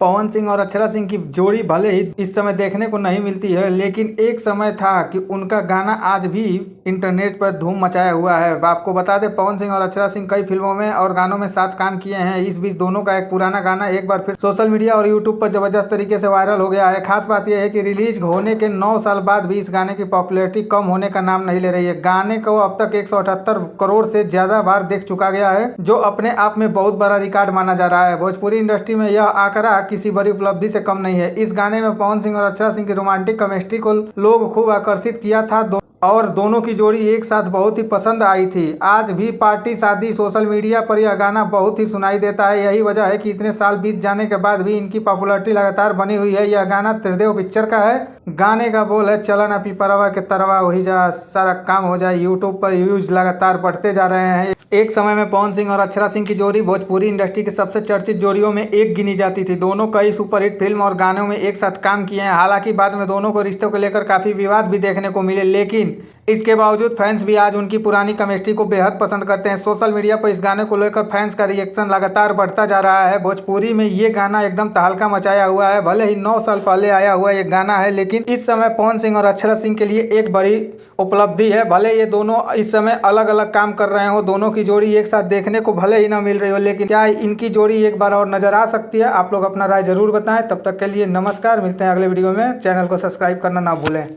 पवन सिंह और अक्षरा सिंह की जोड़ी भले ही इस समय देखने को नहीं मिलती है, लेकिन एक समय था कि उनका गाना आज भी इंटरनेट पर धूम मचाया हुआ है। आपको बता दें, पवन सिंह और अक्षरा सिंह कई फिल्मों में और गानों में साथ काम किए हैं। इस बीच दोनों का एक पुराना गाना एक बार फिर सोशल मीडिया और यूट्यूब पर जबरदस्त तरीके से वायरल हो गया है। खास बात यह है कि रिलीज होने के 9 साल बाद भी इस गाने की पॉपुलैरिटी कम होने का नाम नहीं ले रही है। गाने को अब तक 178 करोड़ से ज्यादा बार देख चुका गया है, जो अपने आप में बहुत बड़ा रिकॉर्ड माना जा रहा है। भोजपुरी इंडस्ट्री में यह आंकड़ा किसी बड़ी उपलब्धि से कम नहीं है। इस गाने में पवन सिंह और अक्षरा सिंह की रोमांटिक केमिस्ट्री को लोग खूब आकर्षित किया था और दोनों की जोड़ी एक साथ बहुत ही पसंद आई थी। आज भी पार्टी, शादी, सोशल मीडिया पर यह गाना बहुत ही सुनाई देता है। यही वजह है कि इतने साल बीत जाने के बाद भी इनकी पॉपुलैरिटी लगातार बनी हुई है। यह गाना त्रिदेव पिक्चर का है। गाने का बोल है, चला ना पिपरवा के तरवा वही जा, सारा काम हो जाए। यूट्यूब पर व्यूज लगातार बढ़ते जा रहे हैं। एक समय में पवन सिंह और अक्षरा सिंह की जोड़ी भोजपुरी इंडस्ट्री की सबसे चर्चित जोड़ियों में एक गिनी जाती थी। दोनों कई सुपरहिट फिल्म और गानों में एक साथ काम किए हैं। हालांकि बाद में दोनों को रिश्तों को लेकर काफी विवाद भी देखने को मिले, लेकिन इसके बावजूद फैंस भी आज उनकी पुरानी केमिस्ट्री को बेहद पसंद करते हैं। सोशल मीडिया पर इस गाने को लेकर फैंस का रिएक्शन लगातार बढ़ता जा रहा है। भोजपुरी में ये गाना एकदम तहलका मचाया हुआ है। भले ही 9 साल पहले आया हुआ ये गाना है, लेकिन इस समय पवन सिंह और अक्षरा सिंह के लिए एक बड़ी उपलब्धि है। भले ये दोनों इस समय अलग अलग काम कर रहे हो, दोनों की जोड़ी एक साथ देखने को भले ही ना मिल रही हो, लेकिन क्या इनकी जोड़ी एक बार और नजर आ सकती है? आप लोग अपना राय जरूर बताएं। तब तक के लिए नमस्कार, मिलते हैं अगले वीडियो में। चैनल को सब्सक्राइब करना ना भूलें।